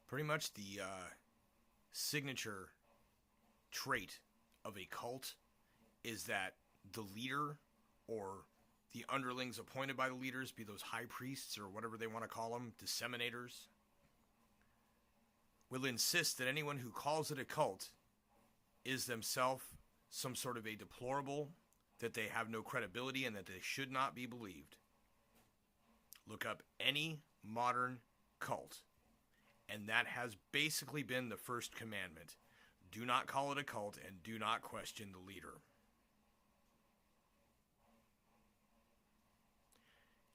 Pretty much the signature trait of a cult is that the leader or the underlings appointed by the leaders, be those high priests or whatever they want to call them, disseminators, will insist that anyone who calls it a cult is themselves some sort of a deplorable, that they have no credibility, and that they should not be believed. Look up any modern cult, and that has basically been the first commandment. Do not call it a cult, and do not question the leader.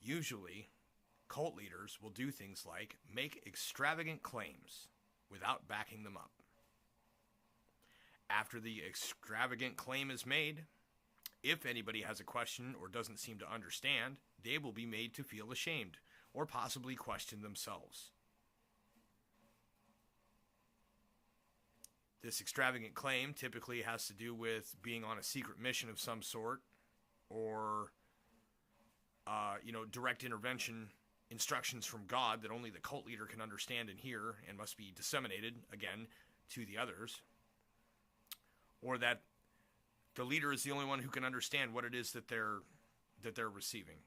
Usually, cult leaders will do things like make extravagant claims without backing them up. After the extravagant claim is made, if anybody has a question or doesn't seem to understand, they will be made to feel ashamed or possibly question themselves. This extravagant claim typically has to do with being on a secret mission of some sort, or direct intervention instructions from God that only the cult leader can understand and hear and must be disseminated, again, to the others. Or that the leader is the only one who can understand what it is that they're receiving.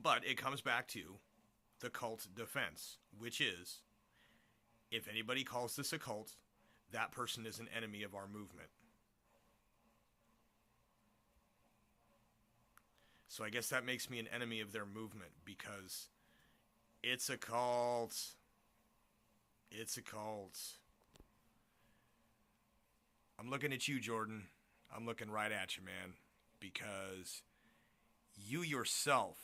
But it comes back to the cult defense, which is, if anybody calls this a cult, that person is an enemy of our movement. So I guess that makes me an enemy of their movement, because it's a cult. It's a cult. I'm looking at you, Jordan. I'm looking right at you, man, because you yourself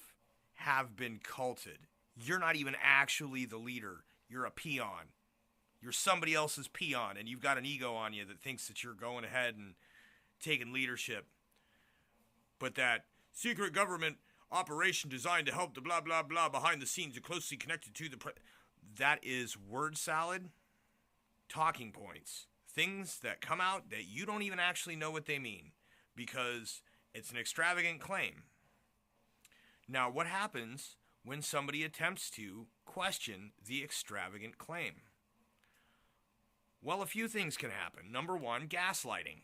have been culted. You're not even actually the leader. You're a peon. You're somebody else's peon, and you've got an ego on you that thinks that you're going ahead and taking leadership. But that secret government operation designed to help the blah, blah, blah behind the scenes are closely connected to the... that is word salad, talking points. Things that come out that you don't even actually know what they mean, because it's an extravagant claim. Now, what happens when somebody attempts to question the extravagant claim? Well, a few things can happen. Number one, gaslighting.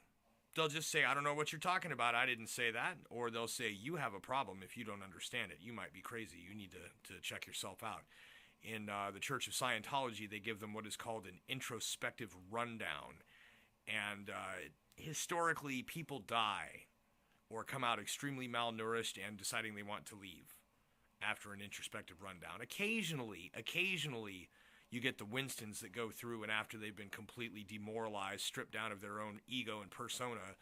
They'll just say, I don't know what you're talking about, I didn't say that. Or they'll say, you have a problem if you don't understand it. You might be crazy. You need to check yourself out. In the Church of Scientology, they give them what is called an introspective rundown. And historically, people die or come out extremely malnourished and deciding they want to leave after an introspective rundown. Occasionally, you get the Winstons that go through, and after they've been completely demoralized, stripped down of their own ego and persona,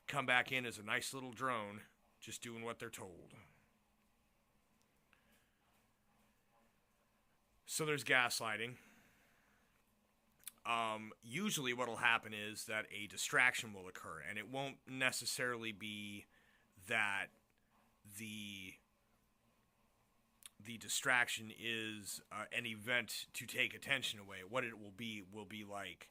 come back in as a nice little drone, just doing what they're told. So there's gaslighting. Usually what will happen is that a distraction will occur, and it won't necessarily be that the distraction is an event to take attention away. What it will be like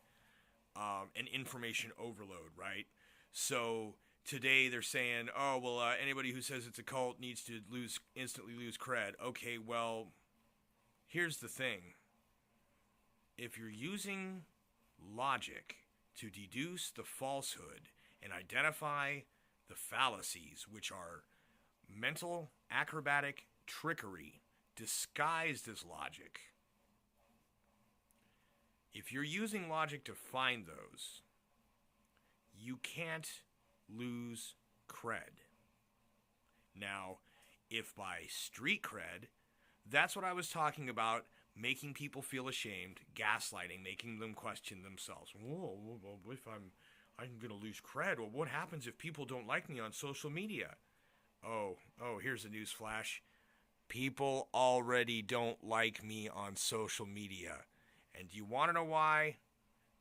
an information overload, right? So today they're saying, oh, well, anybody who says it's a cult needs to instantly lose cred. Okay, well, here's the thing. If you're using logic to deduce the falsehood and identify the fallacies, which are mental acrobatic trickery disguised as logic, if you're using logic to find those, you can't lose cred. Now, if by street cred, that's what I was talking about, making people feel ashamed, gaslighting, making them question themselves. Whoa, if I'm going to lose cred. Well, what happens if people don't like me on social media? Oh, here's a news flash. People already don't like me on social media. And do you want to know why?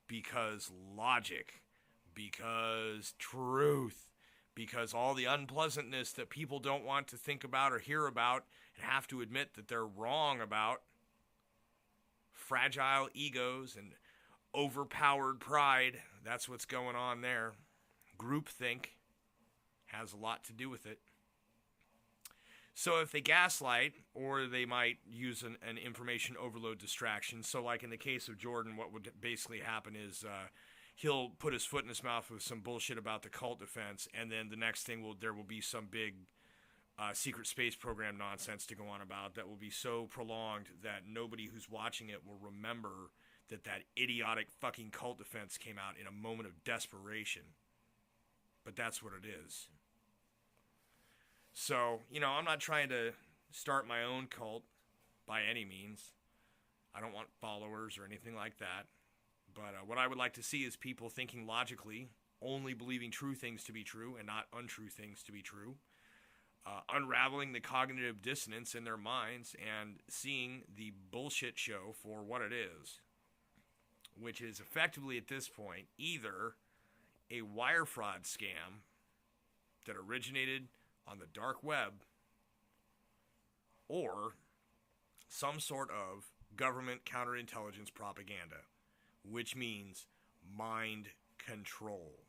Because logic. Because truth. Because all the unpleasantness that people don't want to think about or hear about and have to admit that they're wrong about. Fragile egos and overpowered pride. That's what's going on there. Groupthink has a lot to do with it. So if they gaslight, or they might use an information overload distraction. So like in the case of Jordan, what would basically happen is he'll put his foot in his mouth with some bullshit about the cult defense, and then the next thing there will be some big secret space program nonsense to go on about that will be so prolonged that nobody who's watching it will remember that idiotic fucking cult defense came out in a moment of desperation. But that's what it is. So, I'm not trying to start my own cult by any means. I don't want followers or anything like that. But what I would like to see is people thinking logically, only believing true things to be true and not untrue things to be true. Unraveling the cognitive dissonance in their minds and seeing the bullshit show for what it is, which is effectively at this point either a wire fraud scam that originated on the dark web or some sort of government counterintelligence propaganda, which means mind control.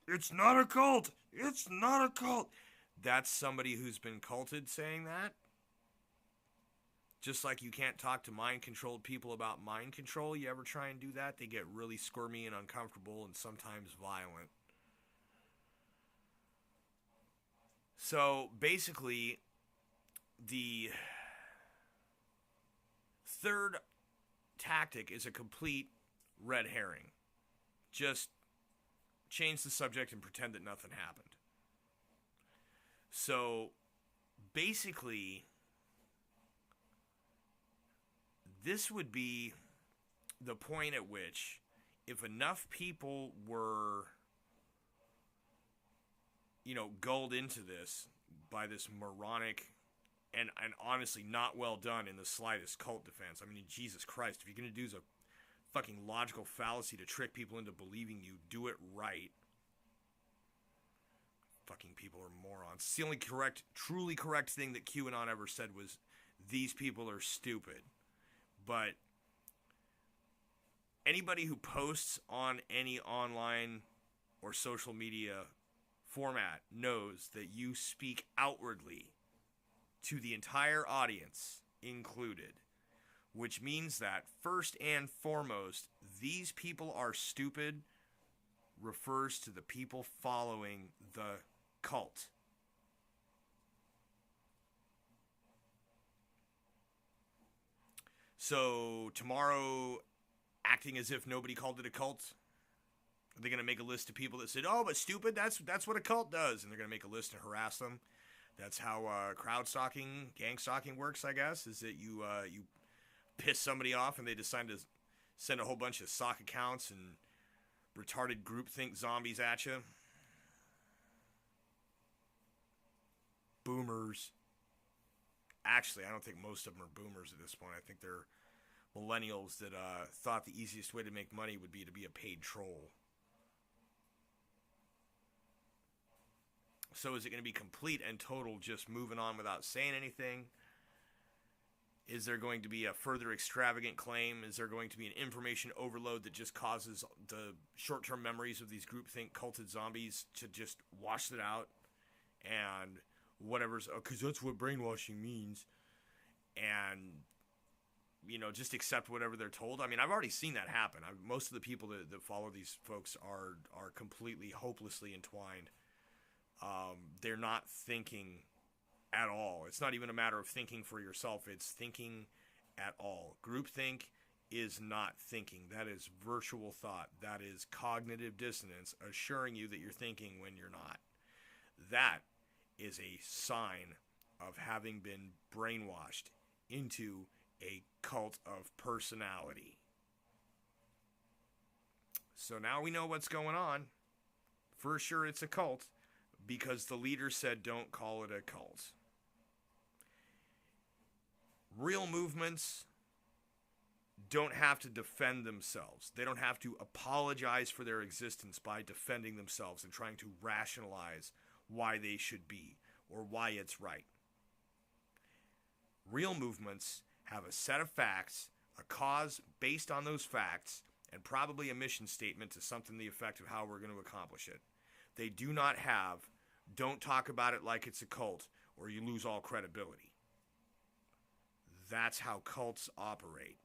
It's not a cult! It's not a cult! That's somebody who's been culted saying that. Just like you can't talk to mind-controlled people about mind control. You ever try and do that? They get really squirmy and uncomfortable and sometimes violent. So basically, the third tactic is a complete red herring. Just change the subject and pretend that nothing happened. So basically, this would be the point at which, if enough people were, gulled into this by this moronic and honestly not well done in the slightest cult defense. I mean, Jesus Christ, if you're going to do a fucking logical fallacy to trick people into believing you, do it right. Fucking people are morons. It's the only truly correct thing that QAnon ever said was, these people are stupid. But anybody who posts on any online or social media format knows that you speak outwardly to the entire audience included, which means that first and foremost, these people are stupid refers to the people following the cult. So tomorrow, acting as if nobody called it a cult, are they going to make a list of people that said, "Oh, but stupid, that's what a cult does," and they're going to make a list and harass them? That's how crowd stalking, gang stalking works, I guess, is that you piss somebody off and they decide to send a whole bunch of sock accounts and retarded groupthink zombies at you. Boomers. Actually, I don't think most of them are boomers at this point. I think they're millennials that thought the easiest way to make money would be to be a paid troll. So is it going to be complete and total just moving on without saying anything? Is there going to be a further extravagant claim? Is there going to be an information overload that just causes the short-term memories of these groupthink culted zombies to just wash it out? And whatever's, because that's what brainwashing means. And, just accept whatever they're told. I mean, I've already seen that happen. Most of the people that follow these folks are completely, hopelessly entwined. They're not thinking at all. It's not even a matter of thinking for yourself. It's thinking at all. Groupthink is not thinking. That is virtual thought. That is cognitive dissonance, assuring you that you're thinking when you're not. That is a sign of having been brainwashed into a cult of personality. So now we know what's going on. For sure it's a cult, because the leader said don't call it a cult. Real movements don't have to defend themselves. They don't have to apologize for their existence by defending themselves and trying to rationalize why they should be or why it's right. Real movements have a set of facts, a cause based on those facts, and probably a mission statement to something to the effect of how we're going to accomplish it. They do not have, don't talk about it like it's a cult, or you lose all credibility. That's how cults operate.